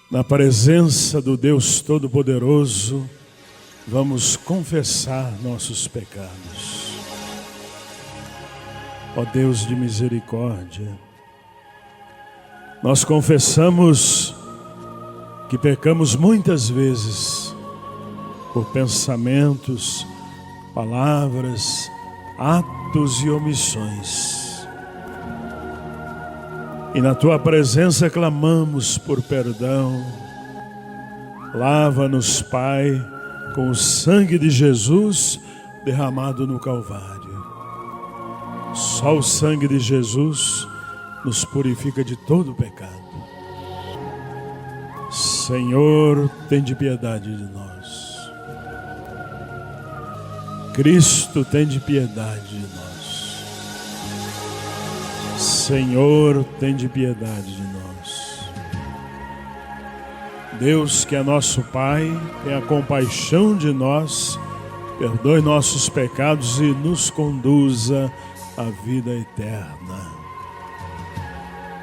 Na presença do Deus Todo-Poderoso, vamos confessar nossos pecados. Ó Deus de misericórdia, nós confessamos que pecamos muitas vezes por pensamentos, palavras, atos e omissões. E na Tua presença clamamos por perdão. Lava-nos, Pai, com o sangue de Jesus derramado no Calvário. Só o sangue de Jesus nos purifica de todo pecado. Senhor, tende piedade de nós. Cristo, tende piedade de nós. Senhor, tende piedade de nós. Deus, que é nosso Pai, tenha compaixão de nós, perdoe nossos pecados e nos conduza à vida eterna.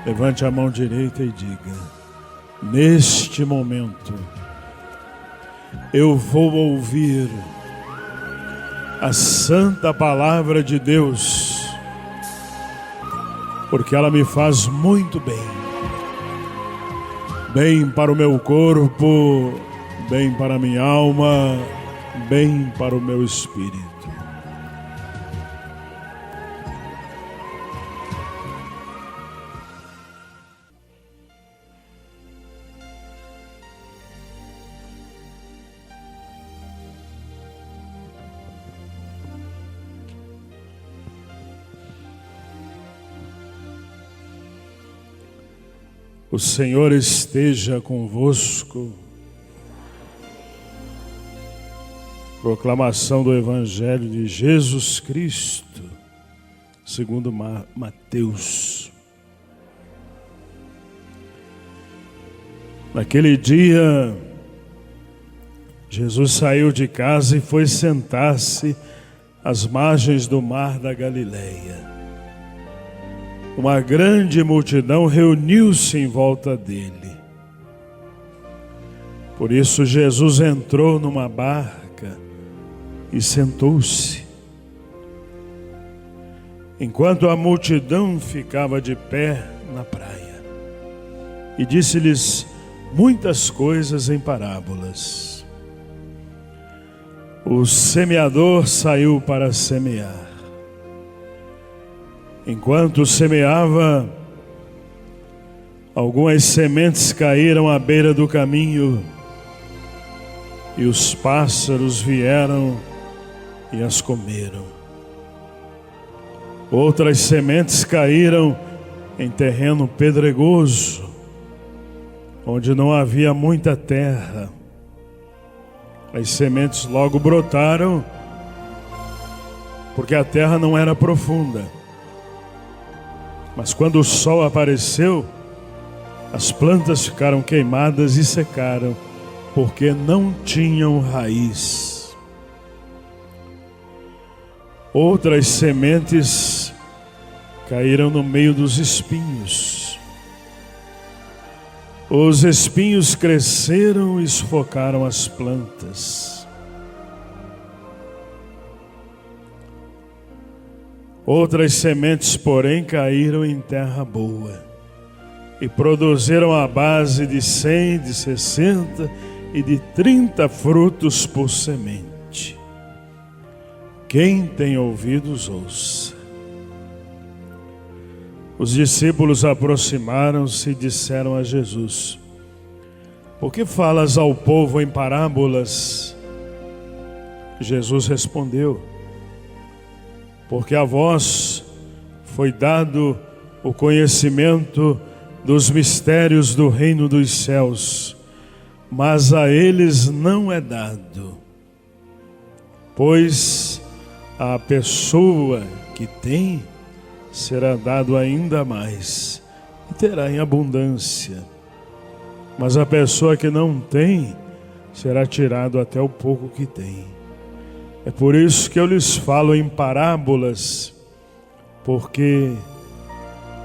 Levante a mão direita e diga: neste momento, eu vou ouvir a santa palavra de Deus, porque ela me faz muito bem. Bem para o meu corpo, bem para a minha alma, bem para o meu espírito. O Senhor esteja convosco. Proclamação do Evangelho de Jesus Cristo, segundo Mateus. Naquele dia, Jesus saiu de casa e foi sentar-se às margens do mar da Galileia. Uma grande multidão reuniu-se em volta dele. Por isso Jesus entrou numa barca e sentou-se. Enquanto a multidão ficava de pé na praia, e disse-lhes muitas coisas em parábolas. O semeador saiu para semear. Enquanto semeava, algumas sementes caíram à beira do caminho, e os pássaros vieram e as comeram. Outras sementes caíram em terreno pedregoso, onde não havia muita terra. As sementes logo brotaram, porque a terra não era profunda. Mas quando o sol apareceu, as plantas ficaram queimadas e secaram, porque não tinham raiz. Outras sementes caíram no meio dos espinhos. Os espinhos cresceram e sufocaram as plantas. Outras sementes, porém, caíram em terra boa e produziram a base de 100, de 60 e de 30 frutos por semente. Quem tem ouvidos, ouça. Os discípulos aproximaram-se e disseram a Jesus: por que falas ao povo em parábolas? Jesus respondeu: porque a vós foi dado o conhecimento dos mistérios do reino dos céus, mas a eles não é dado. Pois a pessoa que tem será dado ainda mais e terá em abundância. Mas a pessoa que não tem será tirado até o pouco que tem. É por isso que eu lhes falo em parábolas, porque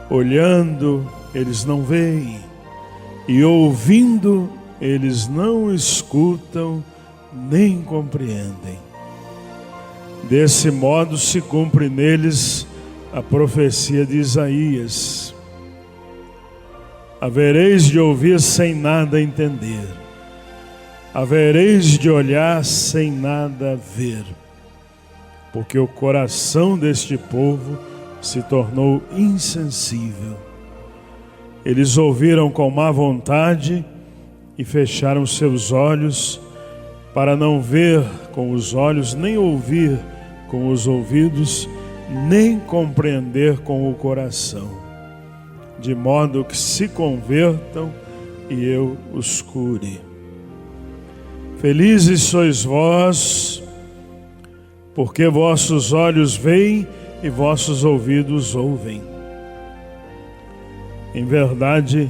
olhando eles não veem, e ouvindo, eles não escutam nem compreendem. Desse modo se cumpre neles a profecia de Isaías: havereis de ouvir sem nada entender, havereis de olhar sem nada ver, porque o coração deste povo se tornou insensível. Eles ouviram com má vontade e fecharam seus olhos, para não ver com os olhos, nem ouvir com os ouvidos, nem compreender com o coração, de modo que se convertam e eu os cure. Felizes sois vós, porque vossos olhos veem e vossos ouvidos ouvem. Em verdade,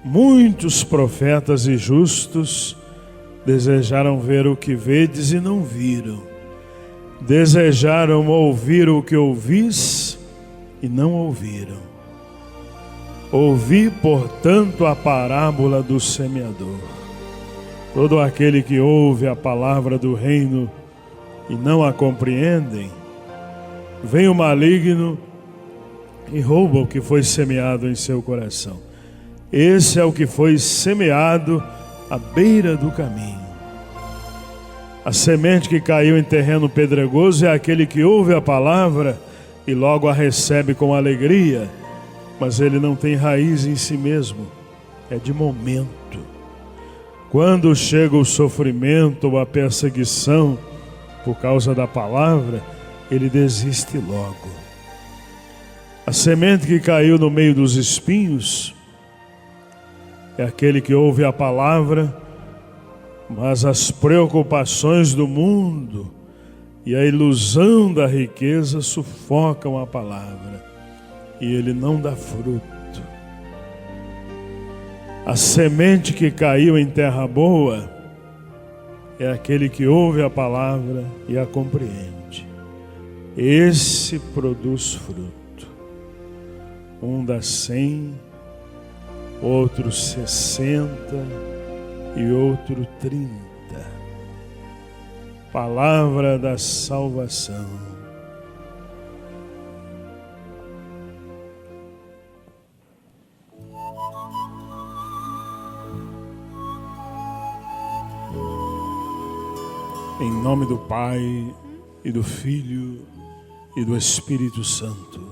muitos profetas e justos desejaram ver o que vedes e não viram, desejaram ouvir o que ouvis e não ouviram. Ouvi, portanto, a parábola do semeador. Todo aquele que ouve a palavra do reino e não a compreendem, vem o maligno e rouba o que foi semeado em seu coração. Esse é o que foi semeado à beira do caminho. A semente que caiu em terreno pedregoso é aquele que ouve a palavra e logo a recebe com alegria, mas ele não tem raiz em si mesmo, é de momento. Quando chega o sofrimento ou a perseguição por causa da palavra, ele desiste logo. A semente que caiu no meio dos espinhos é aquele que ouve a palavra, mas as preocupações do mundo e a ilusão da riqueza sufocam a palavra e ele não dá fruto. A semente que caiu em terra boa é aquele que ouve a palavra e a compreende. Esse produz fruto. Um dá 100, outro 60 e outro 30. Palavra da salvação. Em nome do Pai, e do Filho, e do Espírito Santo.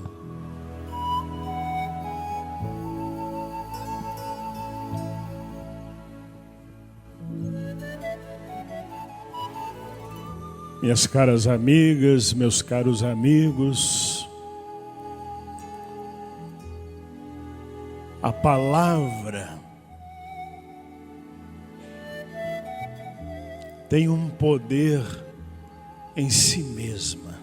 Minhas caras amigas, meus caros amigos, a palavra tem um poder em si mesma,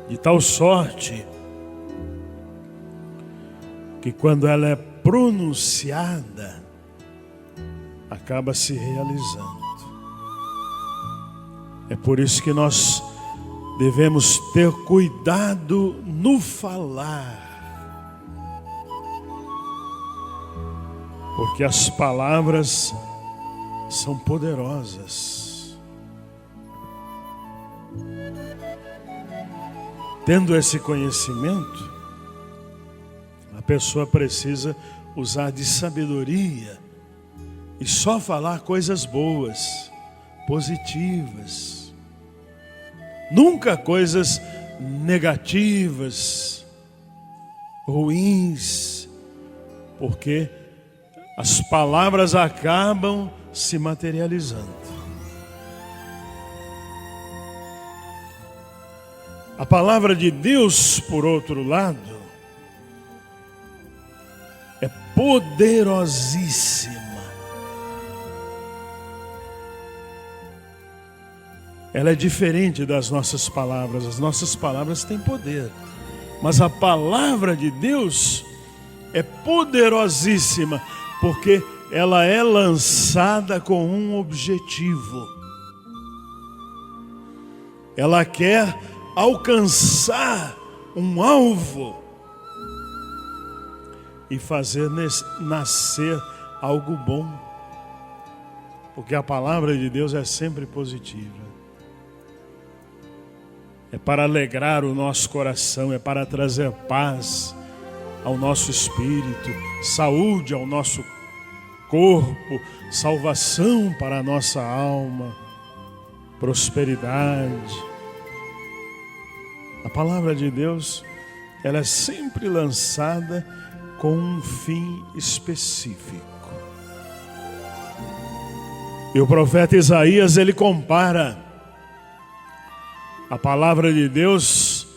de tal sorte que quando ela é pronunciada, acaba se realizando. É por isso que nós devemos ter cuidado no falar, porque as palavras são poderosas. Tendo esse conhecimento, a pessoa precisa usar de sabedoria e só falar coisas boas, positivas. Nunca coisas negativas, ruins, porque as palavras acabam se materializando. A palavra de Deus, por outro lado, é poderosíssima. Ela é diferente das nossas palavras. As nossas palavras têm poder, mas a palavra de Deus é poderosíssima, porque ela é lançada com um objetivo. Ela quer alcançar um alvo. e fazer nascer algo bom. Porque a palavra de Deus é sempre positiva. É para alegrar o nosso coração, é para trazer paz ao nosso espírito, saúde ao nosso corpo, salvação para a nossa alma, prosperidade. A palavra de Deus, ela é sempre lançada com um fim específico. E o profeta Isaías, ele compara a palavra de Deus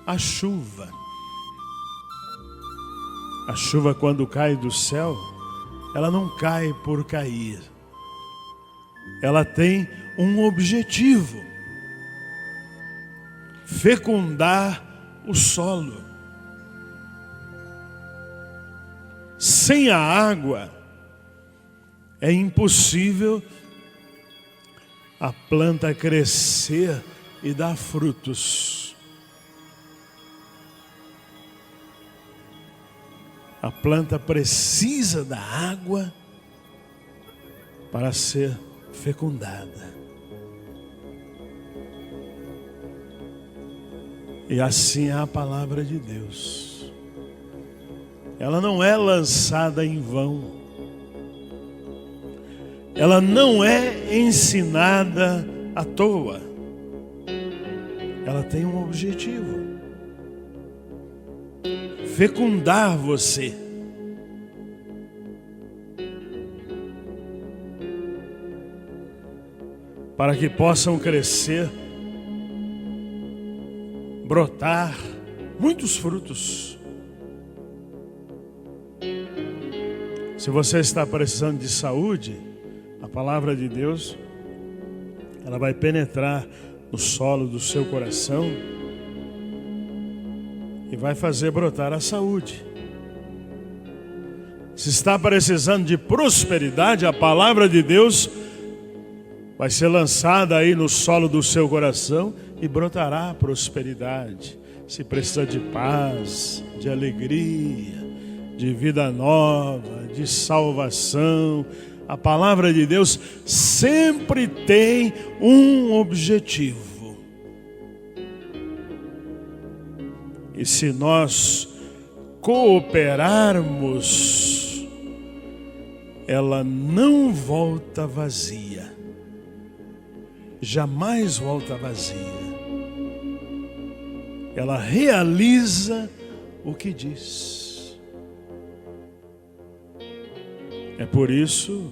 à chuva. A chuva, quando cai do céu, ela não cai por cair. Ela tem um objetivo: fecundar o solo. Sem a água, é impossível a planta crescer e dar frutos. A planta precisa da água para ser fecundada. E assim é a palavra de Deus. Ela não é lançada em vão. Ela não é ensinada à toa. Ela tem um objetivo: fecundar você. Para que possam crescer, brotar muitos frutos. Se você está precisando de saúde, a palavra de Deus, ela vai penetrar no solo do seu coração e vai fazer brotar a saúde. Se está precisando de prosperidade, a palavra de Deus vai ser lançada aí no solo do seu coração e brotará a prosperidade. Se precisa de paz, de alegria, de vida nova, de salvação, a palavra de Deus sempre tem um objetivo. E se nós cooperarmos, ela não volta vazia. Jamais volta vazia. Ela realiza o que diz. É por isso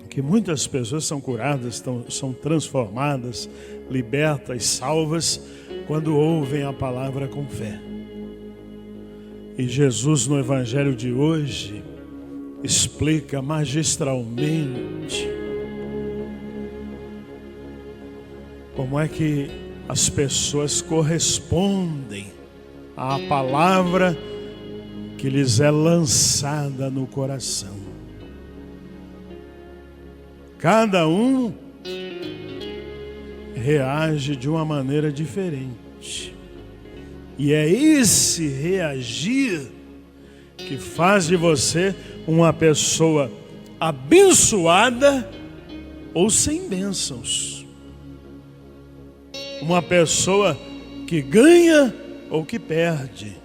que muitas pessoas são curadas, são transformadas, libertas, salvas, quando ouvem a palavra com fé. E Jesus, no Evangelho de hoje, explica magistralmente como é que as pessoas correspondem à palavra que lhes é lançada no coração. Cada um reage de uma maneira diferente. E é esse reagir que faz de você uma pessoa abençoada ou sem bênçãos. Uma pessoa que ganha ou que perde.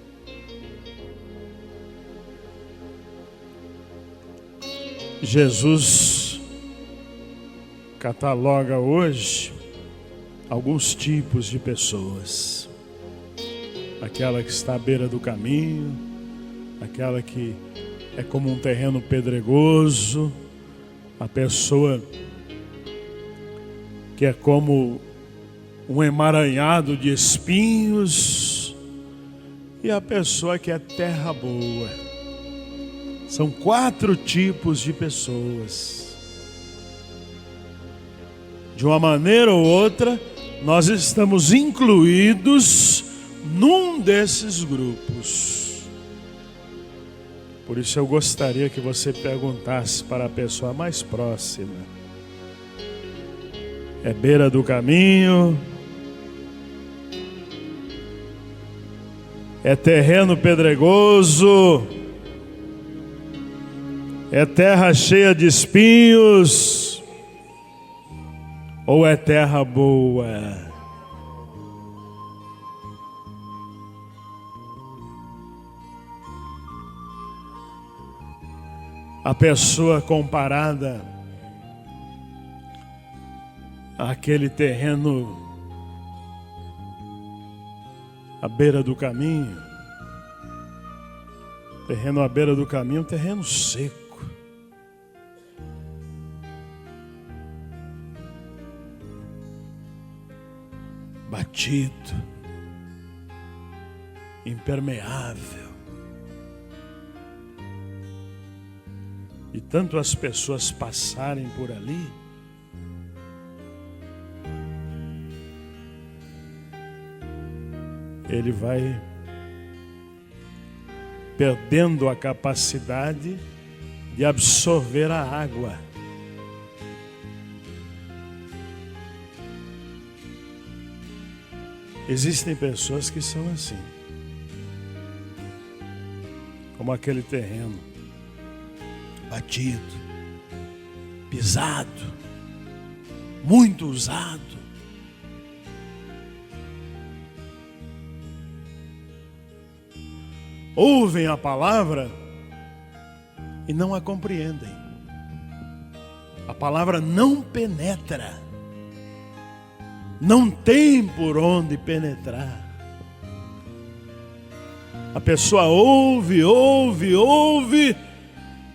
Jesus cataloga hoje alguns tipos de pessoas. Aquela que está à beira do caminho, aquela que é como um terreno pedregoso, a pessoa que é como um emaranhado de espinhos, e a pessoa que é terra boa. São 4 tipos de pessoas. De uma maneira ou outra, nós estamos incluídos num desses grupos. Por isso eu gostaria que você perguntasse para a pessoa mais próxima: é beira do caminho? É terreno pedregoso? É terra cheia de espinhos ou é terra boa? A pessoa comparada àquele terreno à beira do caminho, terreno à beira do caminho, terreno seco. Batido, impermeável. E tanto as pessoas passarem por ali, ele vai perdendo a capacidade de absorver a água. Existem pessoas que são assim, como aquele terreno batido, pisado, muito usado. Ouvem a palavra e não a compreendem. A palavra não penetra. Não tem por onde penetrar. A pessoa ouve, ouve, ouve,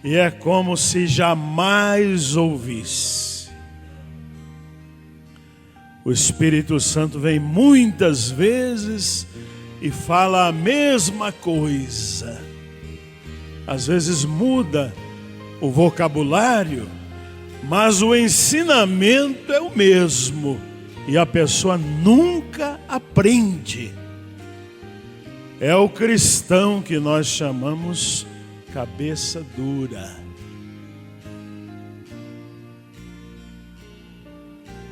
e é como se jamais ouvisse. O Espírito Santo vem muitas vezes e fala a mesma coisa. Às vezes muda o vocabulário, mas o ensinamento é o mesmo. E a pessoa nunca aprende. É o cristão que nós chamamos cabeça dura.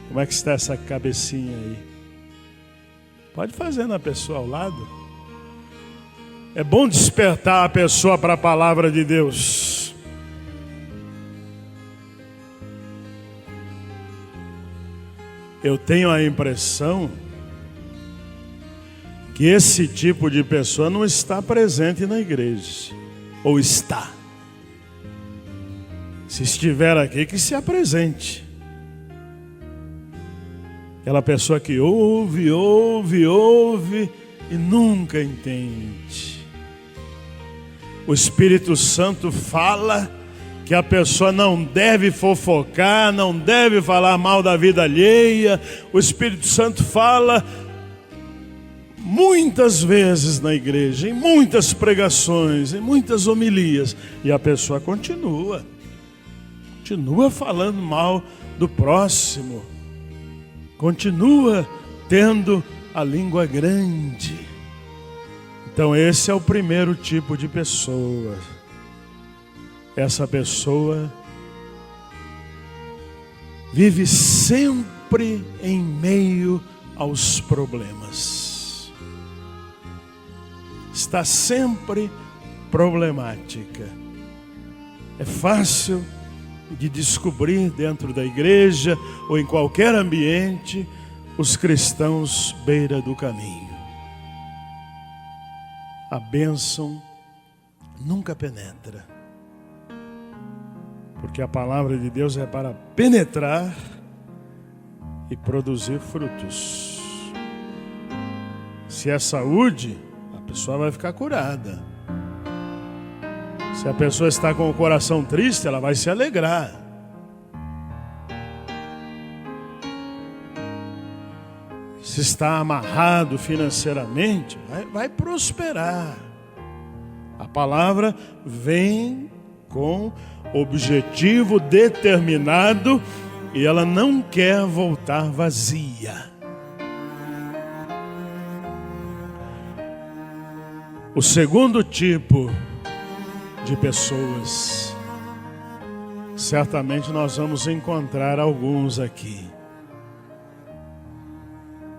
Como é que está essa cabecinha aí? Pode fazer na pessoa ao lado. É bom despertar a pessoa para a palavra de Deus. Eu tenho a impressão que esse tipo de pessoa não está presente na igreja. Ou está? Se estiver aqui, que se apresente. Aquela pessoa que ouve, ouve, ouve e nunca entende. O Espírito Santo fala que a pessoa não deve fofocar, não deve falar mal da vida alheia. O Espírito Santo fala muitas vezes na igreja, em muitas pregações, em muitas homilias, e a pessoa continua falando mal do próximo, continua tendo a língua grande. Então esse é o primeiro tipo de pessoa. Essa pessoa vive sempre em meio aos problemas. Está sempre problemática. É fácil de descobrir dentro da igreja ou em qualquer ambiente os cristãos beira do caminho. A bênção nunca penetra. Porque a palavra de Deus é para penetrar e produzir frutos. Se é saúde, a pessoa vai ficar curada. Se a pessoa está com o coração triste, ela vai se alegrar. Se está amarrado financeiramente, vai prosperar. A palavra vem com objetivo determinado e ela não quer voltar vazia. O segundo tipo de pessoas, certamente nós vamos encontrar alguns aqui.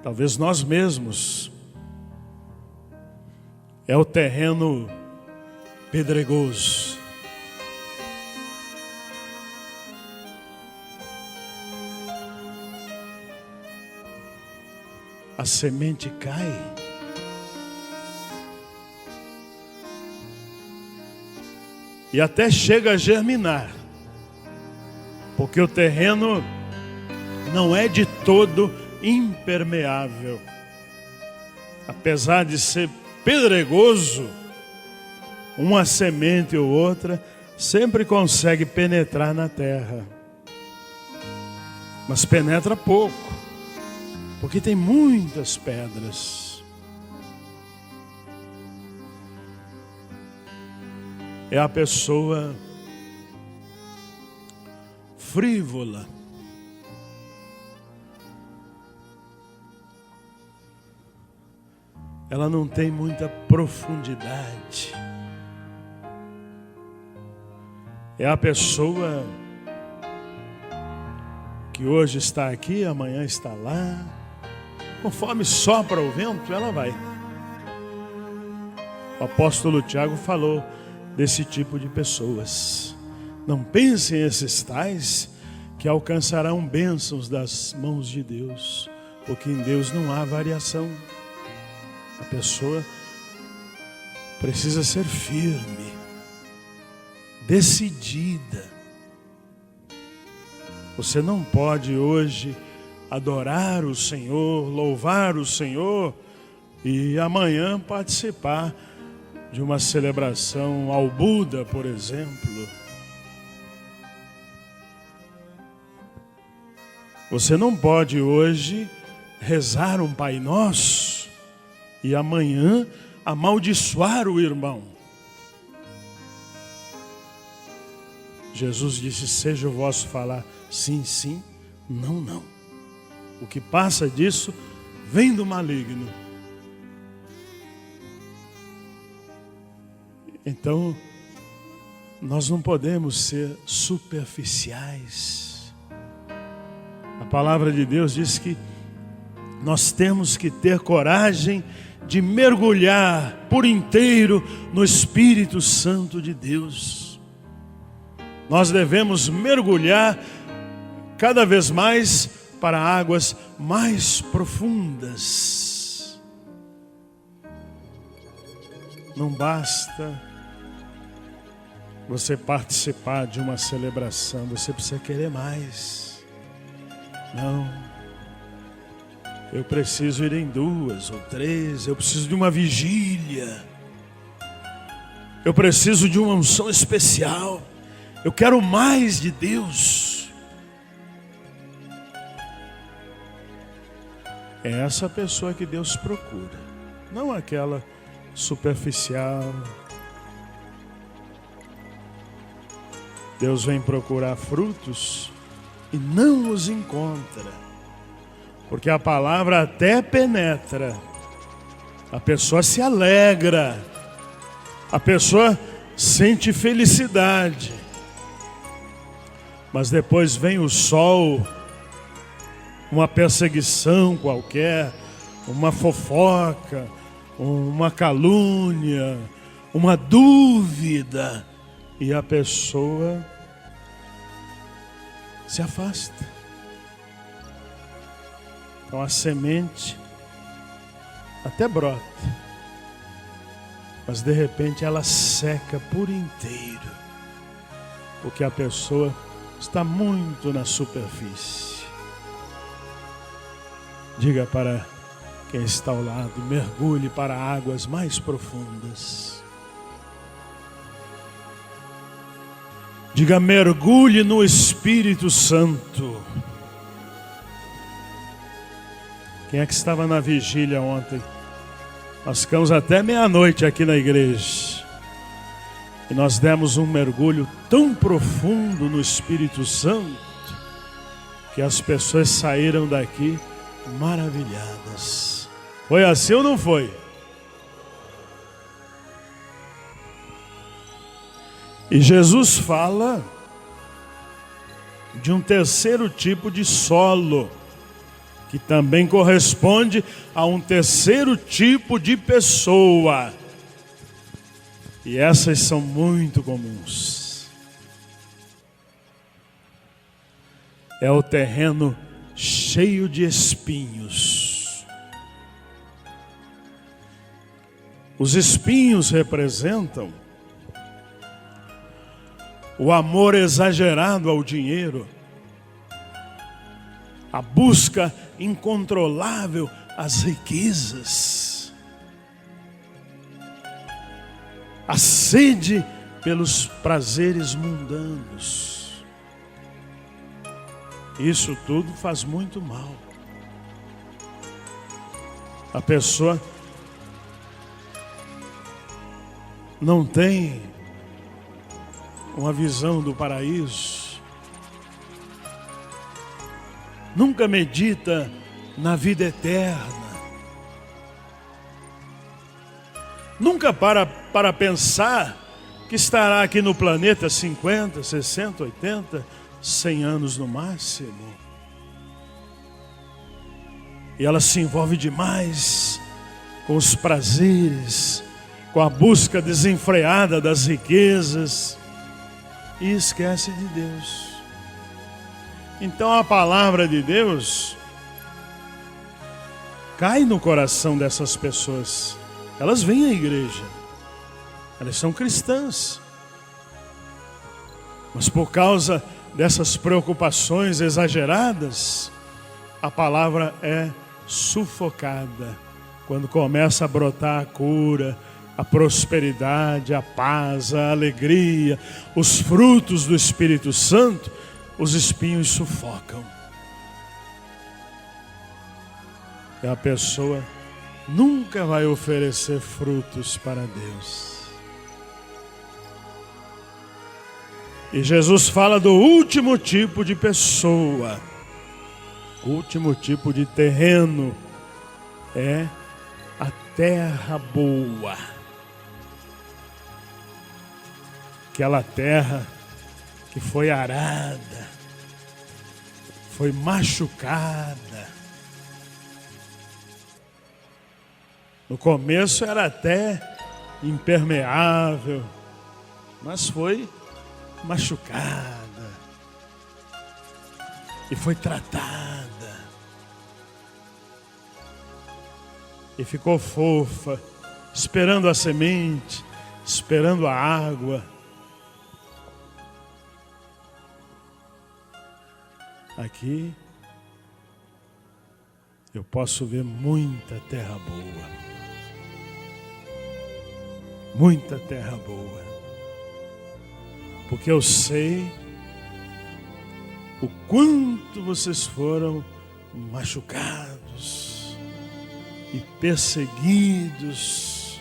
Talvez nós mesmos. É o terreno pedregoso. semente cai, e até chega a germinar, porque o terreno não é de todo impermeável. Apesar de ser pedregoso, uma semente ou outra sempre consegue penetrar na terra. Mas penetra pouco, porque tem muitas pedras. É a pessoa frívola, ela não tem muita profundidade. É a pessoa que hoje está aqui, amanhã está lá. Conforme sopra o vento, ela vai. O apóstolo Tiago falou desse tipo de pessoas. Não pensem esses tais que alcançarão bênçãos das mãos de Deus, porque em Deus não há variação. A pessoa precisa ser firme, decidida. Você não pode hoje adorar o Senhor, louvar o Senhor e amanhã participar de uma celebração ao Buda, por exemplo. Você não pode hoje rezar um Pai Nosso e amanhã amaldiçoar o irmão. Jesus disse: seja o vosso falar sim, sim, não, não. O que passa disso vem do maligno. Então, nós não podemos ser superficiais. A palavra de Deus diz que nós temos que ter coragem de mergulhar por inteiro no Espírito Santo de Deus. Nós devemos mergulhar cada vez mais para águas mais profundas. Não basta você participar de uma celebração, você precisa querer mais. Não, eu preciso ir em 2 ou 3, eu preciso de uma vigília, eu preciso de uma unção especial, eu quero mais de Deus. É essa pessoa que Deus procura, não aquela superficial. Deus vem procurar frutos e não os encontra, porque a palavra até penetra, a pessoa se alegra, a pessoa sente felicidade, mas depois vem o sol, uma perseguição qualquer, uma fofoca, uma calúnia, uma dúvida, e a pessoa se afasta. Então a semente até brota, mas de repente ela seca por inteiro, porque a pessoa está muito na superfície. Diga para quem está ao lado: mergulhe para águas mais profundas. Diga: mergulhe no Espírito Santo. Quem é que estava na vigília ontem? Nós ficamos até meia-noite aqui na igreja. E nós demos um mergulho tão profundo no Espírito Santo que as pessoas saíram daqui maravilhadas. Foi assim ou não foi? E Jesus fala de um terceiro tipo de solo, que também corresponde a um terceiro tipo de pessoa. E essas são muito comuns. É o terreno cheio de espinhos. Os espinhos representam o amor exagerado ao dinheiro, a busca incontrolável às riquezas, a sede pelos prazeres mundanos. Isso tudo faz muito mal. A pessoa não tem uma visão do paraíso, nunca medita na vida eterna, nunca para pensar que estará aqui no planeta 50, 60, 80, 100 anos no máximo. E ela se envolve demais com os prazeres, com a busca desenfreada das riquezas e esquece de Deus. Então a palavra de Deus cai no coração dessas pessoas. Elas vêm à igreja, elas são cristãs, mas por causa dessas preocupações exageradas, a palavra é sufocada. Quando começa a brotar a cura, a prosperidade, a paz, a alegria, os frutos do Espírito Santo, os espinhos sufocam. E a pessoa nunca vai oferecer frutos para Deus. E Jesus fala do último tipo de pessoa, o último tipo de terreno é a terra boa. Aquela terra que foi arada, foi machucada. No começo era até impermeável, mas foi machucada e foi tratada e ficou fofa, esperando a semente, esperando a água. Aqui eu posso ver muita terra boa, muita terra boa, porque eu sei o quanto vocês foram machucados e perseguidos,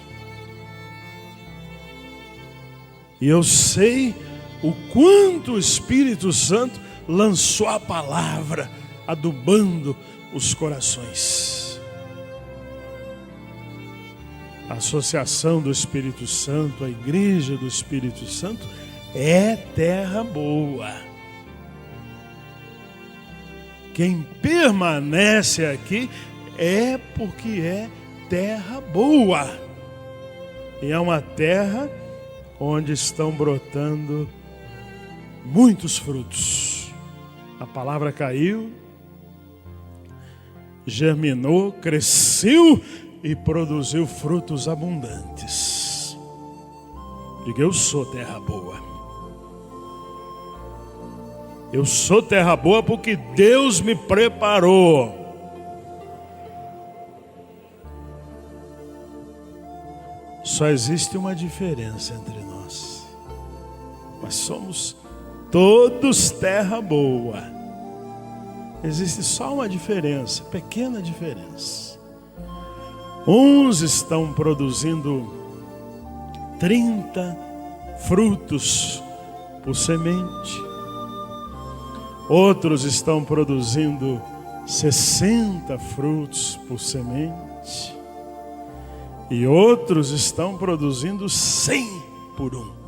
e eu sei o quanto o Espírito Santo lançou a palavra, adubando os corações. A associação do Espírito Santo, a igreja do Espírito Santo, é terra boa. Quem permanece aqui é porque é terra boa. E é uma terra onde estão brotando muitos frutos. A palavra caiu, germinou, cresceu e produziu frutos abundantes. Diga, eu sou terra boa. Eu sou terra boa porque Deus me preparou. Só existe uma diferença entre nós. Nós somos todos terra boa. Existe só uma diferença, pequena diferença. Uns estão produzindo 30 frutos por semente. Outros estão produzindo 60 frutos por semente. E outros estão produzindo 100 por um.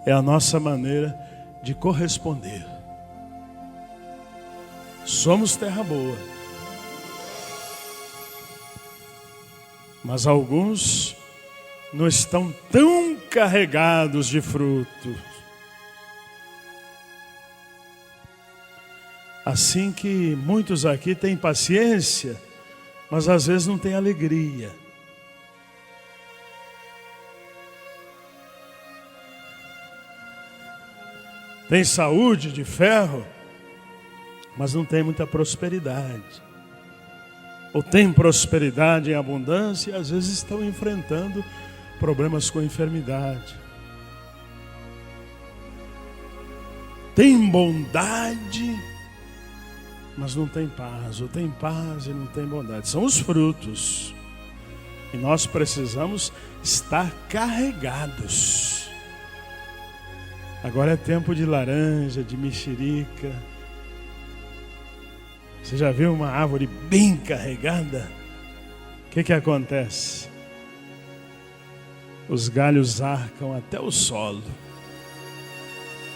É a nossa maneira de corresponder. Somos terra boa. Mas alguns não estão tão carregados de frutos. Assim que muitos aqui têm paciência, mas às vezes não têm alegria. Tem saúde de ferro, mas não tem muita prosperidade. Ou tem prosperidade em abundância e às vezes estão enfrentando problemas com enfermidade. Tem bondade, mas não tem paz. Ou tem paz e não tem bondade. São os frutos. E nós precisamos estar carregados. Agora é tempo de laranja, de mexerica. Você já viu uma árvore bem carregada? O que acontece? Os galhos arcam até o solo.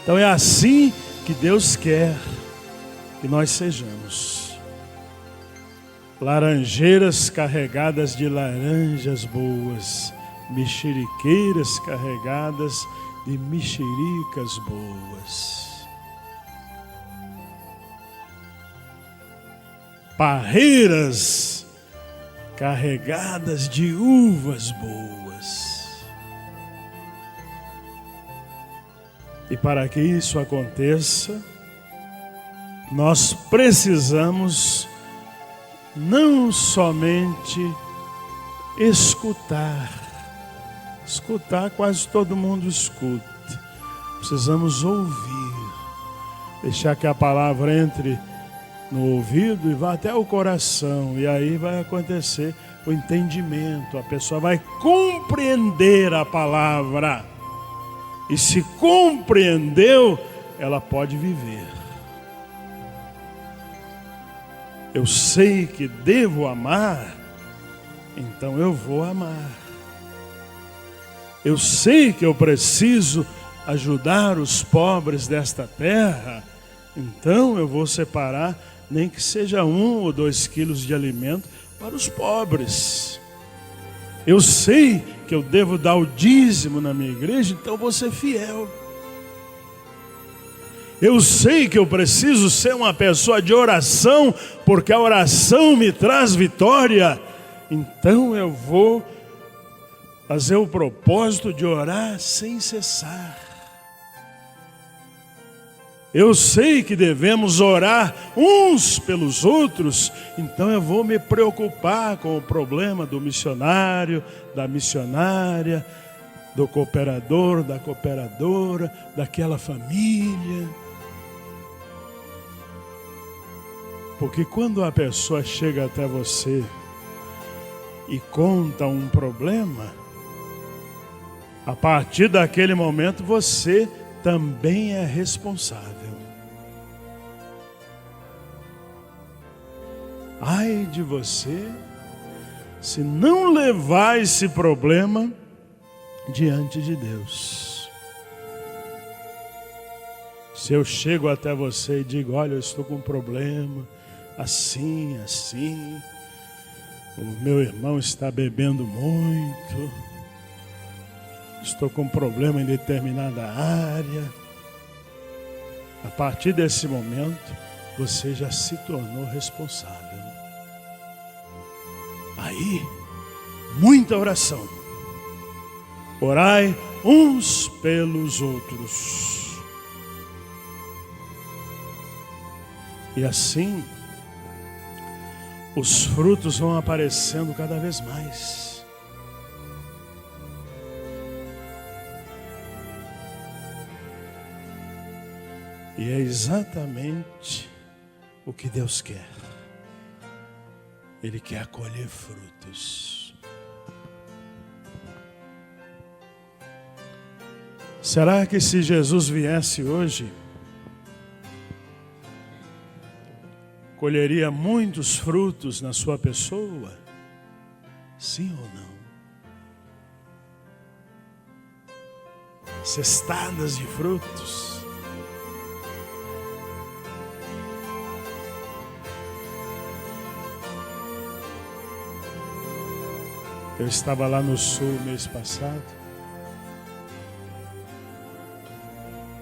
Então é assim que Deus quer que nós sejamos. Laranjeiras carregadas de laranjas boas, mexeriqueiras carregadas de mexericas boas. Parreiras carregadas de uvas boas. E para que isso aconteça, nós precisamos não somente escutar. Escutar, quase todo mundo escuta. Precisamos ouvir. Deixar que a palavra entre no ouvido e vá até o coração. E aí vai acontecer o entendimento. A pessoa vai compreender a palavra. E se compreendeu, ela pode viver. Eu sei que devo amar, então eu vou amar. Eu sei que eu preciso ajudar os pobres desta terra, então eu vou separar, nem que seja 1 ou 2 quilos de alimento para os pobres. Eu sei que eu devo dar o dízimo na minha igreja, então eu vou ser fiel. Eu sei que eu preciso ser uma pessoa de oração, porque a oração me traz vitória, então eu vou fazer o propósito de orar sem cessar. Eu sei que devemos orar uns pelos outros, então eu vou me preocupar com o problema do missionário, da missionária, do cooperador, da cooperadora, daquela família. Porque quando a pessoa chega até você e conta um problema, a partir daquele momento você também é responsável. Ai de você, se não levar esse problema diante de Deus. Se eu chego até você e digo, olha, eu estou com um problema, assim, assim, o meu irmão está bebendo muito, estou com um problema em determinada área. A partir desse momento, você já se tornou responsável. Aí, muita oração. Orai uns pelos outros. E assim, os frutos vão aparecendo cada vez mais. E é exatamente o que Deus quer. Ele quer colher frutos. Será que se Jesus viesse hoje, colheria muitos frutos na sua pessoa? Sim ou não? Cestadas de frutos. Eu estava lá no sul mês passado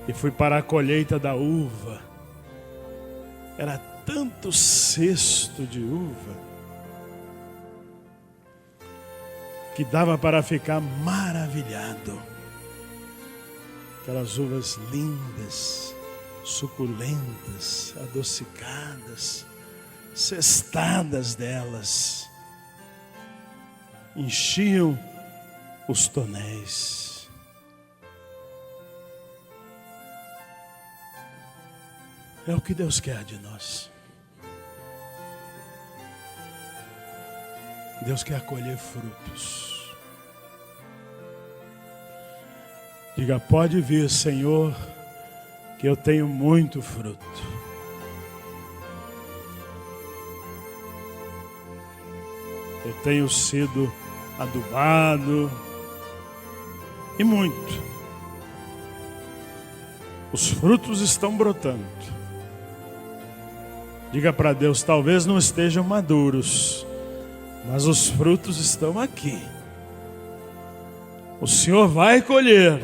e fui para a colheita da uva. Era tanto cesto de uva que dava para ficar maravilhado. Aquelas uvas lindas, suculentas, adocicadas, cestadas delas, enchiam os tonéis. É o que Deus quer de nós. Deus quer colher frutos. Diga, pode vir, Senhor, que eu tenho muito fruto. Eu tenho sido adubado e muito. Os frutos estão brotando. Diga para Deus, talvez não estejam maduros, mas os frutos estão aqui. O Senhor vai colher.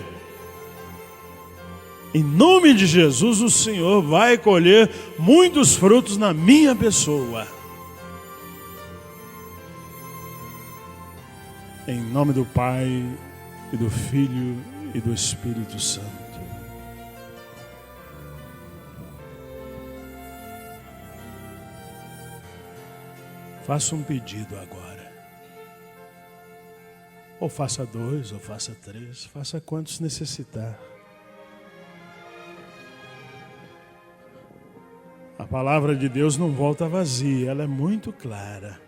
Em nome de Jesus, o Senhor vai colher muitos frutos na minha pessoa. Em nome do Pai, e do Filho, e do Espírito Santo. Faça um pedido agora. Ou faça 2, ou faça 3, faça quantos necessitar. A palavra de Deus não volta vazia, ela é muito clara.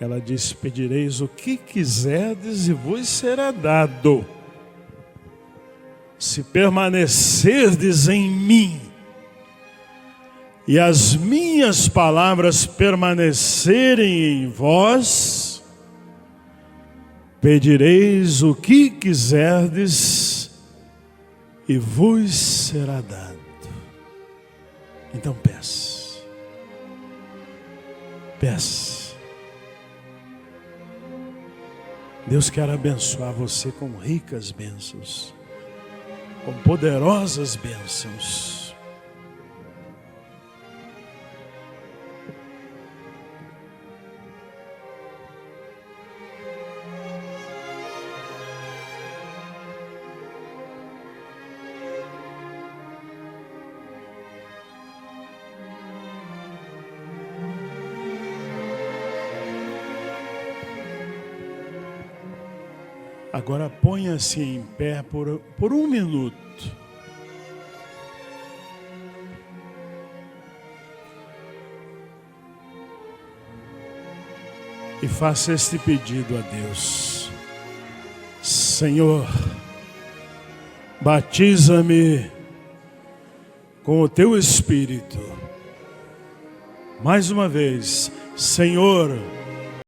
Ela diz, pedireis o que quiserdes e vos será dado. Se permanecerdes em mim, e as minhas palavras permanecerem em vós, pedireis o que quiserdes e vos será dado. Então peça. Peça. Deus quer abençoar você com ricas bênçãos, com poderosas bênçãos. Agora ponha-se em pé por 1 minuto. E faça este pedido a Deus. Senhor, batiza-me com o teu Espírito. Mais uma vez, Senhor,